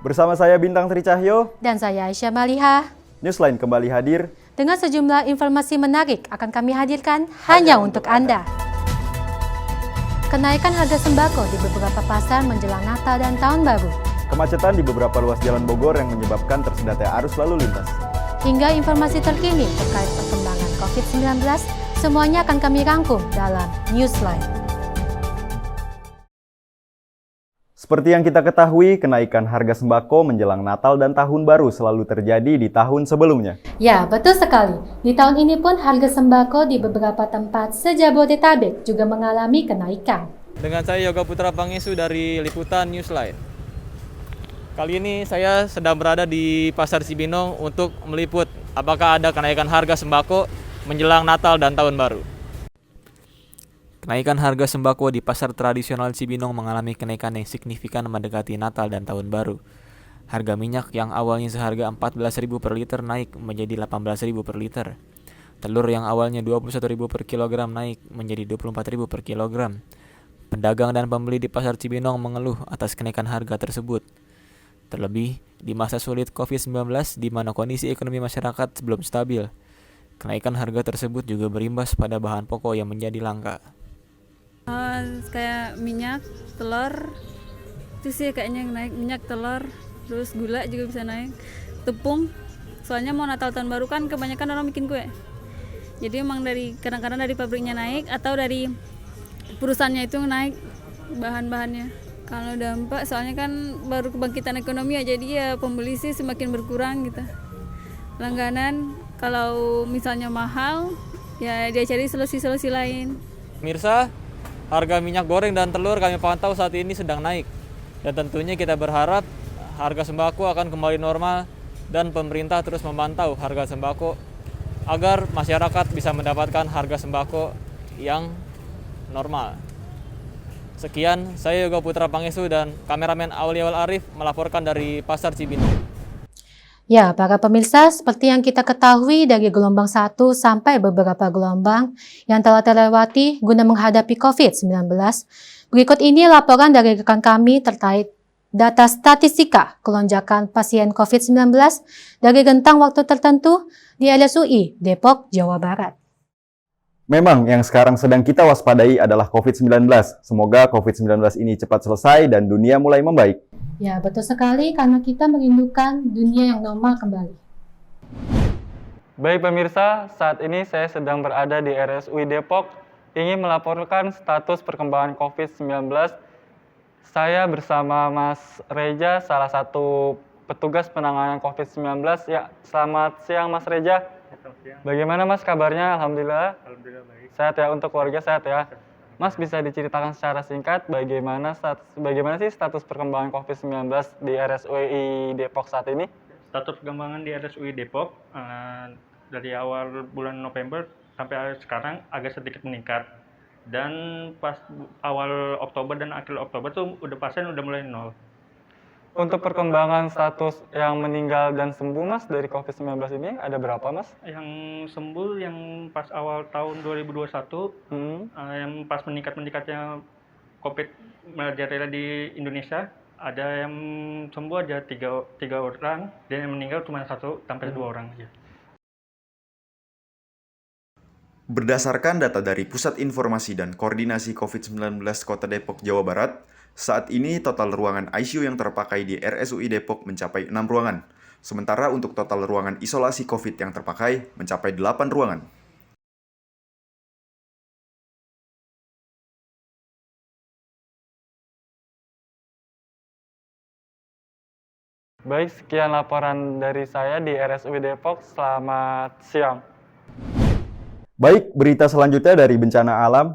Bersama saya Bintang Sri Cahyo Dan saya Aisyah Maliha. Newsline kembali hadir dengan sejumlah informasi menarik akan kami hadirkan hanya untuk Anda. Kenaikan harga sembako di beberapa pasar menjelang Natal dan Tahun Baru. Kemacetan di beberapa ruas jalan Bogor yang menyebabkan tersendatnya arus lalu lintas. Hingga informasi terkini terkait perkembangan COVID-19, semuanya akan kami rangkum dalam Newsline. Seperti yang kita ketahui, kenaikan harga sembako menjelang Natal dan Tahun Baru selalu terjadi di tahun sebelumnya. Ya, betul sekali. Di tahun ini pun harga sembako di beberapa tempat se-Jabodetabek juga mengalami kenaikan. Dengan saya Yoga Putra Pangestu dari Liputan Newsline. Kali ini saya sedang berada di Pasar Cibinong untuk meliput apakah ada kenaikan harga sembako menjelang Natal dan Tahun Baru. Kenaikan harga sembako di pasar tradisional Cibinong mengalami kenaikan yang signifikan mendekati Natal dan Tahun Baru. Harga minyak yang awalnya seharga Rp14.000 per liter naik menjadi Rp18.000 per liter. Telur yang awalnya Rp21.000 per kilogram naik menjadi Rp24.000 per kilogram. Pedagang dan pembeli di pasar Cibinong mengeluh atas kenaikan harga tersebut. Terlebih di masa sulit COVID-19 di mana kondisi ekonomi masyarakat belum stabil. Kenaikan harga tersebut juga berimbas pada bahan pokok yang menjadi langka. Kayak minyak, telur, itu sih kayaknya yang naik, minyak, telur, terus gula juga bisa naik, tepung, soalnya mau Natal Tahun Baru kan kebanyakan orang bikin kue, jadi emang kadang-kadang dari pabriknya naik atau dari perusahaannya itu naik bahan-bahannya. Kalau dampak soalnya kan baru kebangkitan ekonomi ya, jadi ya pembeli sih semakin berkurang gitu. Langganan kalau misalnya mahal ya dia cari solusi-solusi lain. Pemirsa, harga minyak goreng dan telur kami pantau saat ini sedang naik. Dan tentunya kita berharap harga sembako akan kembali normal dan pemerintah terus memantau harga sembako agar masyarakat bisa mendapatkan harga sembako yang normal. Sekian, saya Yoga Putra Pangestu dan kameramen Auliawal Arif melaporkan dari Pasar Cibinong. Ya, para pemirsa, seperti yang kita ketahui dari gelombang 1 sampai beberapa gelombang yang telah terlewati guna menghadapi COVID-19, berikut ini laporan dari rekan kami terkait data statistika kelonjakan pasien COVID-19 dari rentang waktu tertentu di RSUI Depok, Jawa Barat. Memang yang sekarang sedang kita waspadai adalah COVID-19. Semoga COVID-19 ini cepat selesai dan dunia mulai membaik. Ya, betul sekali karena kita merindukan dunia yang normal kembali. Baik pemirsa, saat ini saya sedang berada di RSUI Depok, ingin melaporkan status perkembangan COVID-19. Saya bersama Mas Reja, salah satu petugas penanganan COVID-19. Ya, selamat siang Mas Reja. Bagaimana Mas kabarnya? Alhamdulillah. Alhamdulillah baik. Sehat ya, untuk keluarga sehat ya. Mas bisa diceritakan secara singkat bagaimana sih status perkembangan COVID-19 di RSUI Depok saat ini? Status perkembangan di RSUI Depok dari awal bulan November sampai sekarang agak sedikit meningkat. Dan pas awal Oktober dan akhir Oktober tuh pasien udah mulai nol. Untuk perkembangan status yang meninggal dan sembuh Mas dari COVID-19 ini ada berapa Mas? Yang sembuh yang pas awal tahun 2021, yang pas meningkatnya COVID merajalela di Indonesia, ada yang sembuh ada tiga orang, dan yang meninggal cuma 1 sampai 2 orang aja. Berdasarkan data dari Pusat Informasi dan Koordinasi COVID-19 Kota Depok, Jawa Barat, saat ini total ruangan ICU yang terpakai di RSUI Depok mencapai 6 ruangan. Sementara untuk total ruangan isolasi COVID yang terpakai mencapai 8 ruangan. Baik, sekian laporan dari saya di RSUI Depok. Selamat siang. Baik, berita selanjutnya dari bencana alam.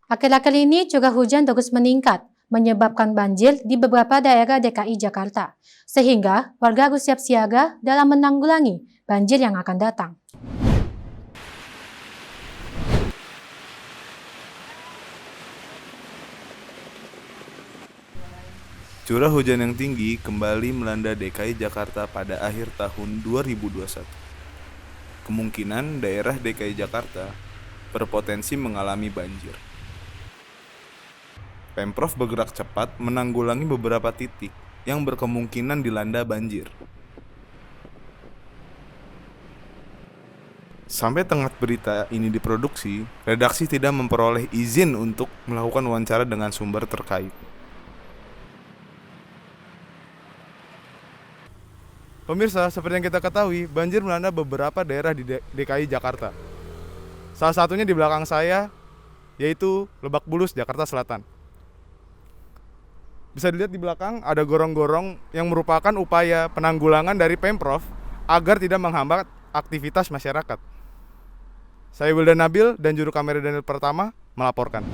Akhir-akhir ini juga hujan terus meningkat, menyebabkan banjir di beberapa daerah DKI Jakarta, sehingga warga harus siap siaga dalam menanggulangi banjir yang akan datang. Curah hujan yang tinggi kembali melanda DKI Jakarta pada akhir tahun 2021. Kemungkinan daerah DKI Jakarta berpotensi mengalami banjir. Pemprov bergerak cepat menanggulangi beberapa titik yang berkemungkinan dilanda banjir. Sampai tengah berita ini diproduksi, redaksi tidak memperoleh izin untuk melakukan wawancara dengan sumber terkait. Pemirsa, seperti yang kita ketahui, banjir melanda beberapa daerah di DKI Jakarta. Salah satunya di belakang saya, yaitu Lebak Bulus, Jakarta Selatan. Bisa dilihat di belakang ada gorong-gorong yang merupakan upaya penanggulangan dari Pemprov agar tidak menghambat aktivitas masyarakat. Saya Wildan Nabil dan juru kamera Daniel Pertama melaporkan.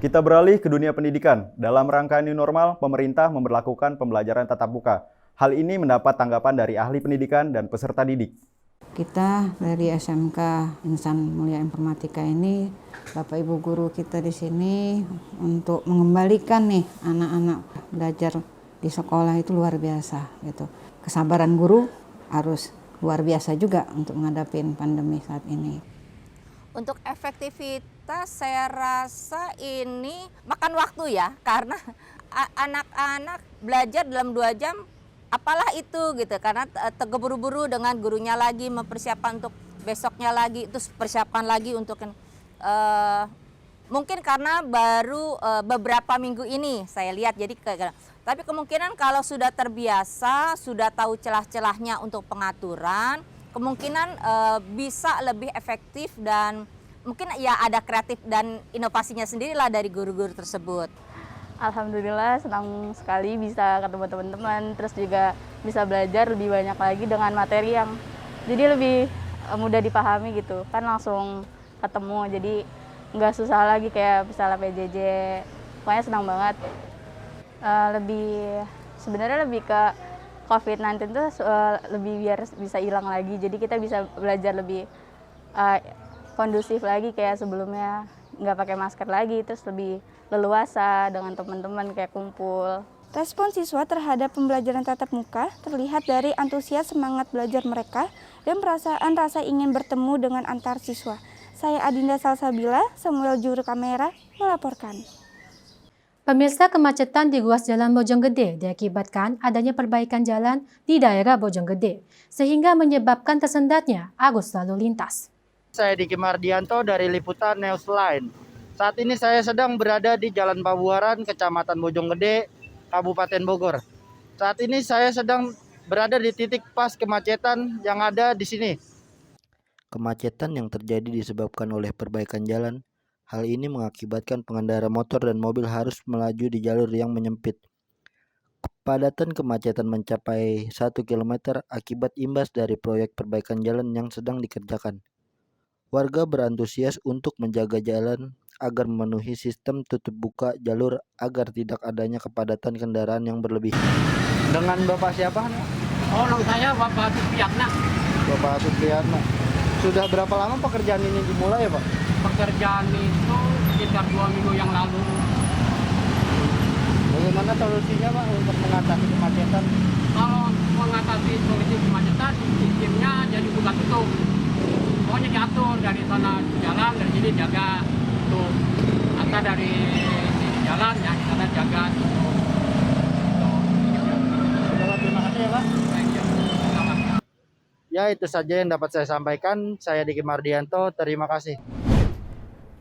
Kita beralih ke dunia pendidikan. Dalam rangka new normal, pemerintah memberlakukan pembelajaran tatap muka. Hal ini mendapat tanggapan dari ahli pendidikan dan peserta didik. Kita dari SMK Insan Mulia Informatika ini, Bapak Ibu guru kita di sini untuk mengembalikan nih anak-anak belajar di sekolah itu luar biasa gitu. Kesabaran guru harus luar biasa juga untuk menghadapi pandemi saat ini. Untuk efektivitas saya rasa ini makan waktu ya, karena anak-anak belajar dalam 2 jam apalah itu gitu, karena terburu-buru dengan gurunya lagi mempersiapkan untuk besoknya lagi, itu persiapkan lagi untuk mungkin karena baru beberapa minggu ini saya lihat, jadi tapi kemungkinan kalau sudah terbiasa, sudah tahu celah-celahnya untuk pengaturan, kemungkinan bisa lebih efektif dan mungkin ya ada kreatif dan inovasinya sendirilah dari guru-guru tersebut. Alhamdulillah senang sekali bisa ketemu teman-teman, terus juga bisa belajar lebih banyak lagi dengan materi yang jadi lebih mudah dipahami gitu, kan langsung ketemu, jadi nggak susah lagi kayak misalnya PJJ. Pokoknya senang banget. Sebenarnya lebih ke COVID-19 tuh lebih biar bisa hilang lagi, jadi kita bisa belajar lebih kondusif lagi kayak sebelumnya, nggak pakai masker lagi, terus lebih leluasa dengan teman-teman kayak kumpul. Respon siswa terhadap pembelajaran tatap muka terlihat dari antusias semangat belajar mereka dan perasaan rasa ingin bertemu dengan antar siswa. Saya Adinda Salsabila, Samuel Juru Kamera, melaporkan. Pemirsa, kemacetan di ruas Jalan Bojonggede diakibatkan adanya perbaikan jalan di daerah Bojonggede, sehingga menyebabkan tersendatnya arus lalu lintas. Saya Diki Mardianto dari Liputan Newsline. Saat ini saya sedang berada di Jalan Pabuaran, Kecamatan Bojonggede, Kabupaten Bogor. Saat ini saya sedang berada di titik pas kemacetan yang ada di sini. Kemacetan yang terjadi disebabkan oleh perbaikan jalan. Hal ini mengakibatkan pengendara motor dan mobil harus melaju di jalur yang menyempit. Kepadatan kemacetan mencapai 1 km akibat imbas dari proyek perbaikan jalan yang sedang dikerjakan. Warga berantusias untuk menjaga jalan agar memenuhi sistem tutup buka jalur agar tidak adanya kepadatan kendaraan yang berlebih. Dengan Bapak siapa? Oh, saya Bapak Supriyatna. Bapak Supriyatna. Sudah berapa lama pekerjaan ini dimulai ya Pak? Pekerjaan itu sekitar 2 minggu yang lalu. Bagaimana solusinya Pak untuk mengatasi kemacetan? Kalau mengatasi solusi kemacetan, sistemnya jadi buka tutup. Pokoknya diatur dari sana jalan, dari sini jaga tuh. Atau dari sini jalan, ya di sana jaga tuh. Terima kasih ya Pak. Ya, itu saja yang dapat saya sampaikan. Saya Diki Mardianto, terima kasih.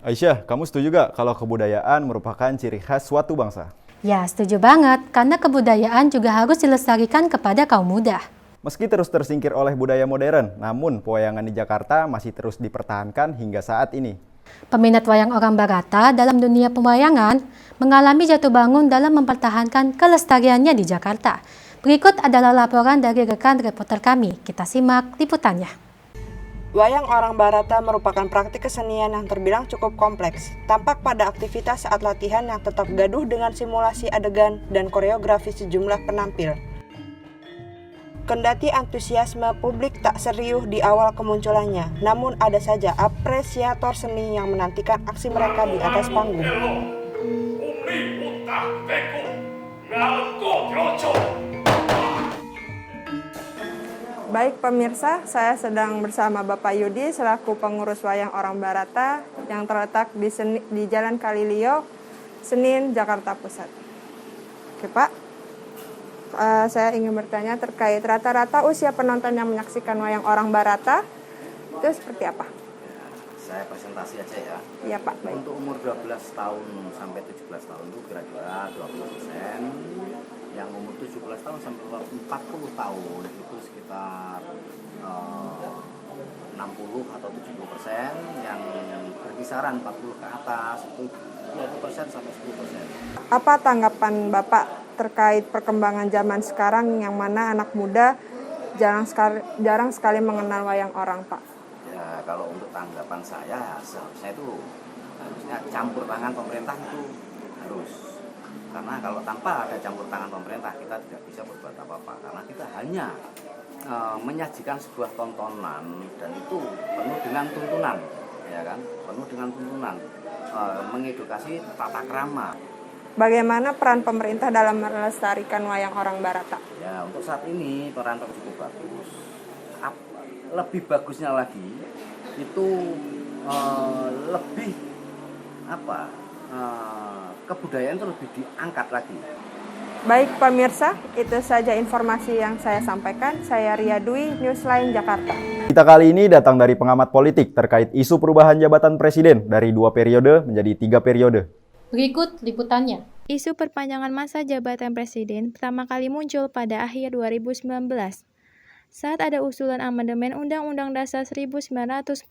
Aisyah, kamu setuju gak kalau kebudayaan merupakan ciri khas suatu bangsa? Ya, setuju banget, karena kebudayaan juga harus dilestarikan kepada kaum muda. Meski terus tersingkir oleh budaya modern, namun pewayangan di Jakarta masih terus dipertahankan hingga saat ini. Peminat wayang orang Barata dalam dunia pewayangan mengalami jatuh bangun dalam mempertahankan kelestariannya di Jakarta. Berikut adalah laporan dari rekan reporter kami. Kita simak liputannya. Wayang orang Barata merupakan praktik kesenian yang terbilang cukup kompleks. Tampak pada aktivitas saat latihan yang tetap gaduh dengan simulasi adegan dan koreografi sejumlah penampil. Kendati antusiasme publik tak serius di awal kemunculannya, namun ada saja apresiator seni yang menantikan aksi mereka di atas panggung. Baik pemirsa, saya sedang bersama Bapak Yudi selaku pengurus wayang orang Barata yang terletak di Jalan Kalilio, Senin, Jakarta Pusat. Oke Pak. Saya ingin bertanya terkait rata-rata usia penonton yang menyaksikan wayang orang Barata itu seperti apa? Saya presentasi aja ya. Iya Pak, baik. Untuk umur 12 tahun sampai 17 tahun itu kira-kira 20%. Yang umur 17 tahun sampai 40 tahun itu sekitar 60 atau 70%. Yang berkisaran 40 ke atas itu 20% sampai 10%. Apa tanggapan Bapak terkait perkembangan zaman sekarang yang mana anak muda jarang sekali mengenal wayang orang, Pak? Ya, kalau untuk tanggapan saya seharusnya itu harusnya campur tangan pemerintah itu harus. Karena kalau tanpa ada campur tangan pemerintah kita tidak bisa berbuat apa-apa. Karena kita hanya menyajikan sebuah tontonan dan itu penuh dengan tuntunan, ya kan? Penuh dengan tuntunan, mengedukasi tata krama. Bagaimana peran pemerintah dalam melestarikan wayang orang Barata? Ya, untuk saat ini peran cukup bagus. Lebih bagusnya lagi itu lebih kebudayaan itu lebih diangkat lagi. Baik pemirsa, itu saja informasi yang saya sampaikan. Saya Ria Dwi, Newsline Jakarta. Kita kali ini datang dari pengamat politik terkait isu perubahan jabatan presiden dari 2 periode menjadi 3 periode. Berikut liputannya. Isu perpanjangan masa jabatan presiden pertama kali muncul pada akhir 2019. Saat ada usulan amandemen Undang-Undang Dasar 1945.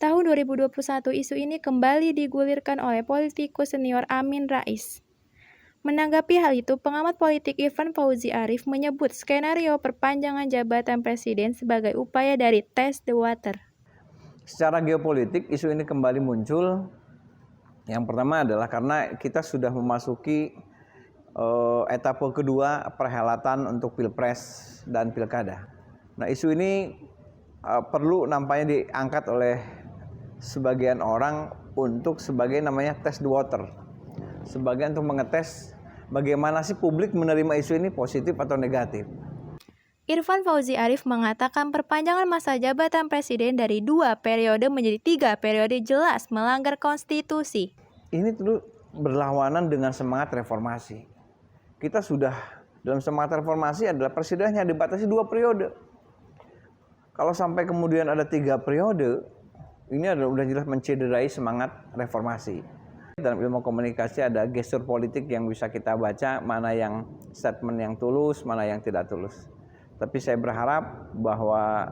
Tahun 2021 isu ini kembali digulirkan oleh politikus senior Amin Rais. Menanggapi hal itu, pengamat politik Irfan Fauzi Arif menyebut skenario perpanjangan jabatan presiden sebagai upaya dari test the water. Secara geopolitik, isu ini kembali muncul. Yang pertama adalah karena kita sudah memasuki etapa kedua perhelatan untuk Pilpres dan Pilkada. Nah, isu ini perlu nampaknya diangkat oleh sebagian orang untuk sebagai namanya test the water. Sebagian untuk mengetes bagaimana sih publik menerima isu ini positif atau negatif. Irfan Fauzi Arif mengatakan perpanjangan masa jabatan presiden dari 2 periode menjadi 3 periode jelas melanggar konstitusi. Ini tentu berlawanan dengan semangat reformasi. Kita sudah dalam semangat reformasi adalah presidennya dibatasi 2 periode. Kalau sampai kemudian ada 3 periode, ini adalah udah jelas mencederai semangat reformasi. Dalam ilmu komunikasi ada gestur politik yang bisa kita baca, mana yang statement yang tulus, mana yang tidak tulus. Tapi saya berharap bahwa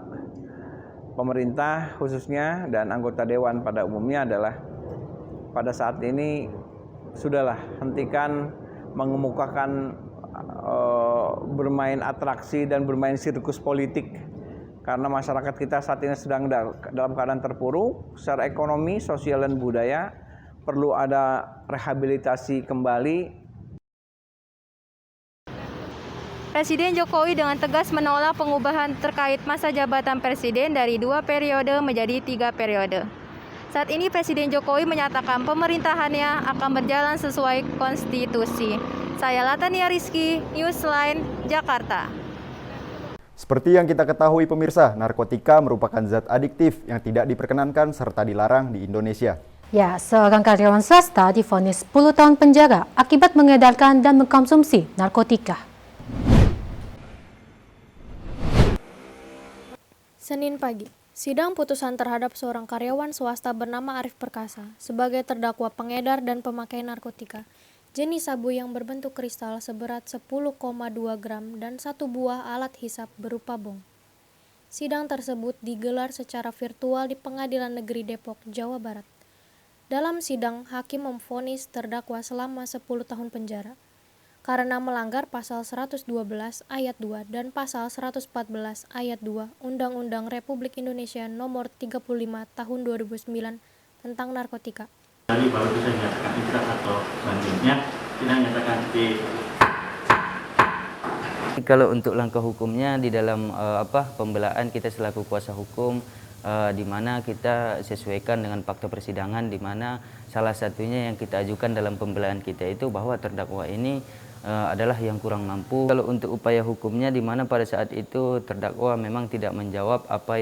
pemerintah khususnya dan anggota dewan pada umumnya adalah pada saat ini sudahlah hentikan mengemukakan bermain atraksi dan bermain sirkus politik. Karena masyarakat kita saat ini sedang dalam keadaan terpuruk secara ekonomi, sosial, dan budaya. Perlu ada rehabilitasi kembali. Presiden Jokowi dengan tegas menolak pengubahan terkait masa jabatan presiden dari 2 periode menjadi 3 periode. Saat ini Presiden Jokowi menyatakan pemerintahannya akan berjalan sesuai konstitusi. Saya Latania Rizky, Newsline, Jakarta. Seperti yang kita ketahui pemirsa, narkotika merupakan zat adiktif yang tidak diperkenankan serta dilarang di Indonesia. Ya, seorang karyawan swasta divonis 10 tahun penjara akibat mengedarkan dan mengkonsumsi narkotika. Senin pagi, sidang putusan terhadap seorang karyawan swasta bernama Arif Perkasa sebagai terdakwa pengedar dan pemakai narkotika jenis sabu yang berbentuk kristal seberat 10,2 gram dan 1 buah alat hisap berupa bong. Sidang tersebut digelar secara virtual di Pengadilan Negeri Depok, Jawa Barat. Dalam sidang, hakim memvonis terdakwa selama 10 tahun penjara karena melanggar pasal 112 ayat 2 dan pasal 114 ayat 2 Undang-Undang Republik Indonesia Nomor 35 Tahun 2009 tentang narkotika. Tadi baru bisa dinyatakan inkrah atau selanjutnya kita nyatakan di. Kalau untuk langkah hukumnya di dalam pembelaan kita selaku kuasa hukum, di mana kita sesuaikan dengan fakta persidangan, di mana salah satunya yang kita ajukan dalam pembelaan kita itu bahwa terdakwa ini adalah yang kurang mampu. Kalau untuk upaya hukumnya, di mana pada saat itu terdakwa memang tidak menjawab apa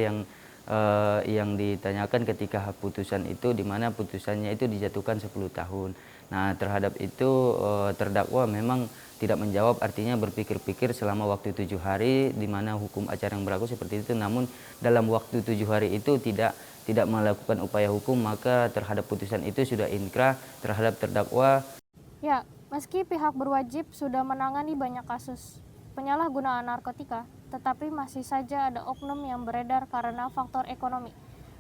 yang ditanyakan ketika putusan itu, di mana putusannya itu dijatuhkan 10 tahun. Nah, terhadap itu terdakwa memang tidak menjawab artinya berpikir-pikir selama waktu 7 hari di mana hukum acara yang berlaku seperti itu, namun dalam waktu 7 hari itu tidak melakukan upaya hukum, maka terhadap putusan itu sudah inkrah terhadap terdakwa. Ya, meski pihak berwajib sudah menangani banyak kasus penyalahgunaan narkotika, tetapi masih saja ada oknum yang beredar karena faktor ekonomi.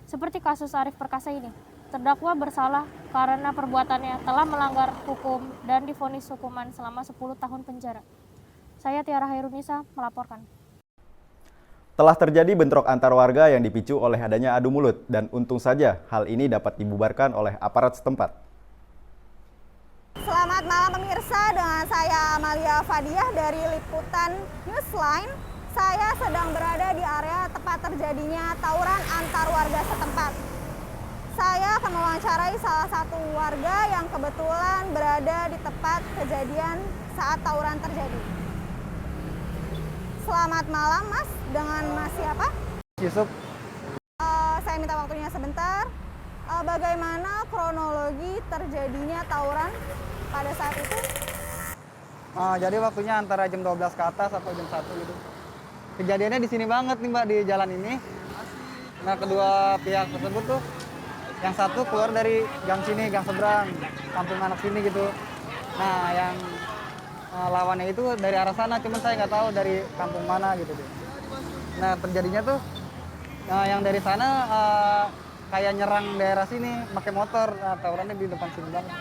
Seperti kasus Arif Perkasa ini, terdakwa bersalah karena perbuatannya telah melanggar hukum dan divonis hukuman selama 10 tahun penjara. Saya Tiara Hairunisa melaporkan. Telah terjadi bentrok antar warga yang dipicu oleh adanya adu mulut dan untung saja hal ini dapat dibubarkan oleh aparat setempat. Selamat malam pemirsa, dengan saya Amalia Fadiah dari Liputan Newsline. Saya sedang berada di area tempat terjadinya tawuran antar warga setempat. Saya akan mewawancarai salah satu warga yang kebetulan berada di tempat kejadian saat tawuran terjadi. Selamat malam Mas, dengan Mas siapa? Yusuf. Saya minta waktunya sebentar. Bagaimana kronologi terjadinya tawuran pada saat itu? Jadi waktunya antara jam 12 ke atas atau jam 1 gitu. Kejadiannya di sini banget nih Mbak, di jalan ini. Nah, kedua pihak tersebut tuh, yang satu keluar dari gang sini, gang seberang, kampung anak sini gitu. Nah, yang lawannya itu dari arah sana, cuman saya nggak tahu dari kampung mana gitu deh. Nah, terjadinya tuh yang dari sana kayak nyerang daerah sini pakai motor. Nah, tawurannya di depan sini banget.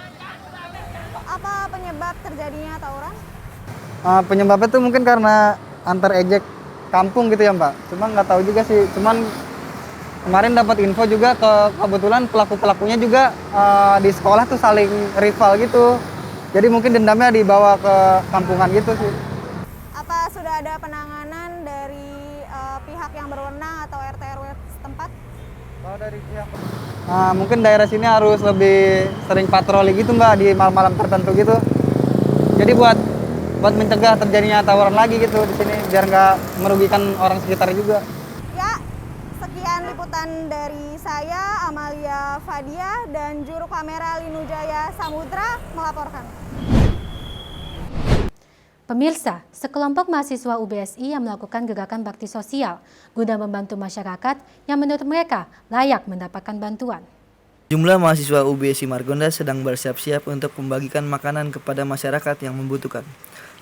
Apa penyebab terjadinya tawuran? Penyebabnya tuh mungkin karena antar ejek kampung gitu ya Mbak. Cuma nggak tahu juga sih. Cuman kemarin dapat info juga kebetulan pelaku-pelakunya juga di sekolah tuh saling rival gitu. Jadi mungkin dendamnya dibawa ke kampungan gitu sih. Apa sudah ada penanganan dari pihak yang berwenang atau RT RW setempat? Kalau dari pihak mungkin daerah sini harus lebih sering patroli gitu Mbak di malam-malam tertentu gitu. Jadi buat mencegah terjadinya tawuran lagi gitu di sini biar nggak merugikan orang sekitar juga. Ya, sekian liputan dari saya Amalia Fadiah dan juru kamera Linujaya Samudra melaporkan. Pemirsa, sekelompok mahasiswa UBSI yang melakukan gerakan bakti sosial guna membantu masyarakat yang menurut mereka layak mendapatkan bantuan. Jumlah mahasiswa UBSI Margonda sedang bersiap-siap untuk membagikan makanan kepada masyarakat yang membutuhkan.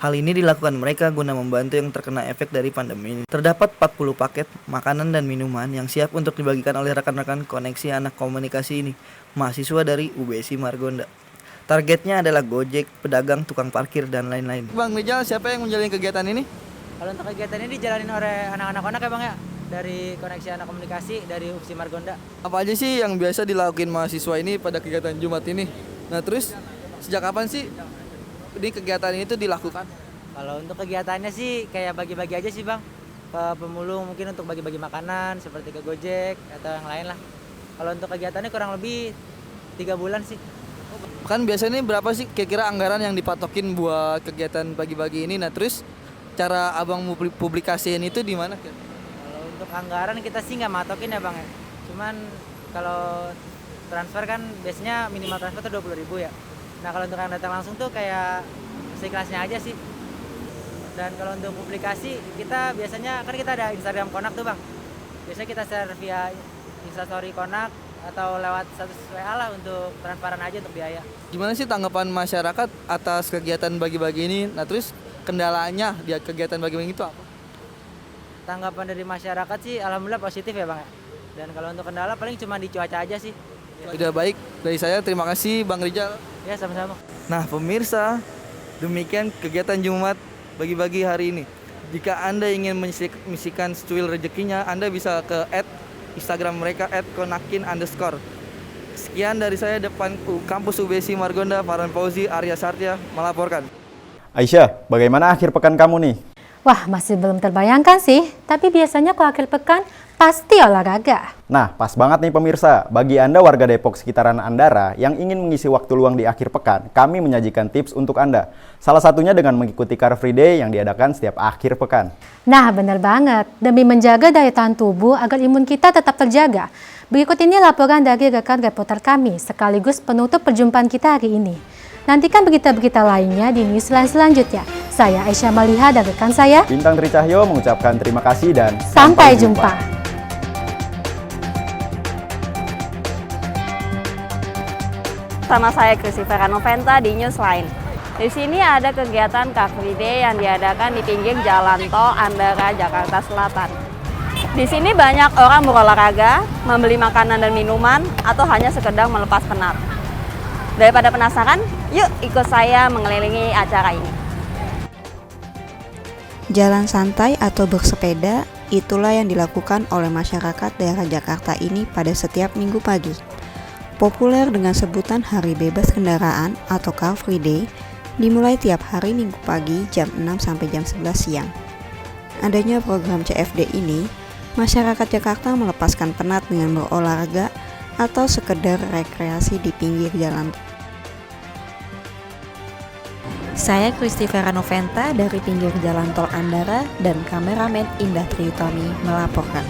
Hal ini dilakukan mereka guna membantu yang terkena efek dari pandemi ini. Terdapat 40 paket makanan dan minuman yang siap untuk dibagikan oleh rekan-rekan koneksi anak komunikasi ini, mahasiswa dari UBSI Margonda. Targetnya adalah Gojek, pedagang, tukang parkir, dan lain-lain. Bang Rijal, siapa yang menjalani kegiatan ini? Kalau untuk kegiatan ini dijalanin oleh anak-anak konak ya Bang ya, dari koneksi anak komunikasi dari UBSI Margonda. Apa aja sih yang biasa dilakukan mahasiswa ini pada kegiatan Jumat ini? Nah terus, sejak kapan sih ini kegiatan ini tuh dilakukan? Kalau untuk kegiatannya sih kayak bagi-bagi aja sih Bang, ke pemulung mungkin untuk bagi-bagi makanan seperti ke Gojek atau yang lain lah. Kalau untuk kegiatannya kurang lebih 3 bulan sih. Kan biasanya berapa sih kira-kira anggaran yang dipatokin buat kegiatan bagi-bagi ini? Nah terus cara abang publikasiin itu di mana? Kalau untuk anggaran kita sih nggak matokin ya Bang ya. Cuman kalau transfer kan biasanya minimal transfer tuh 20.000 ya. Nah kalau untuk yang datang langsung tuh kayak seikhlasnya aja sih. Dan kalau untuk publikasi kita biasanya kan kita ada Instagram Konak tuh Bang. Biasanya kita share via Instastory Konak atau lewat status WA lah untuk transparan aja untuk biaya. Gimana sih tanggapan masyarakat atas kegiatan bagi-bagi ini? Nah terus kendalanya di kegiatan bagi-bagi itu apa? Tanggapan dari masyarakat sih alhamdulillah positif ya Bang. Dan kalau untuk kendala paling cuma di cuaca aja sih. Udah baik dari saya, terima kasih Bang Rijal. Ya sama-sama. Nah pemirsa, demikian kegiatan Jumat bagi-bagi hari ini. Jika Anda ingin mengisikan secuil rezekinya, Anda bisa ke Instagram mereka @konakin_. Sekian dari saya depan kampus UBSI Margonda, Farhan Fauzi, Arya Sartia melaporkan. Aisyah, bagaimana akhir pekan kamu nih? Wah, masih belum terbayangkan sih, tapi biasanya kalau akhir pekan pasti olahraga. Nah, pas banget nih pemirsa, bagi Anda warga Depok sekitaran Andara yang ingin mengisi waktu luang di akhir pekan, kami menyajikan tips untuk Anda. Salah satunya dengan mengikuti Car Free Day yang diadakan setiap akhir pekan. Nah, benar banget. Demi menjaga daya tahan tubuh agar imun kita tetap terjaga. Berikut ini laporan dari rekan reporter kami, sekaligus penutup perjumpaan kita hari ini. Nantikan berita-berita lainnya di Newsline selanjutnya. Saya Aisyah Maliha dan rekan saya Bintang Tri Cahyo mengucapkan terima kasih dan sampai jumpa. Sama saya Christopher Noventa di Newsline. Di sini ada kegiatan Car Free Day yang diadakan di pinggir Jalan Tol Andara, Jakarta Selatan. Di sini banyak orang berolahraga, membeli makanan dan minuman, atau hanya sekedar melepas penat. Daripada penasaran, yuk ikut saya mengelilingi acara ini. Jalan santai atau bersepeda, itulah yang dilakukan oleh masyarakat daerah Jakarta ini pada setiap minggu pagi. Populer dengan sebutan Hari Bebas Kendaraan atau Car Free Day, dimulai tiap hari minggu pagi jam 6 sampai jam 11 siang. Adanya program CFD ini, masyarakat Jakarta melepaskan penat dengan berolahraga atau sekedar rekreasi di pinggir jalan. Saya Christopher Noventa dari pinggir Jalan Tol Andara dan kameramen Indah Triutami melaporkan.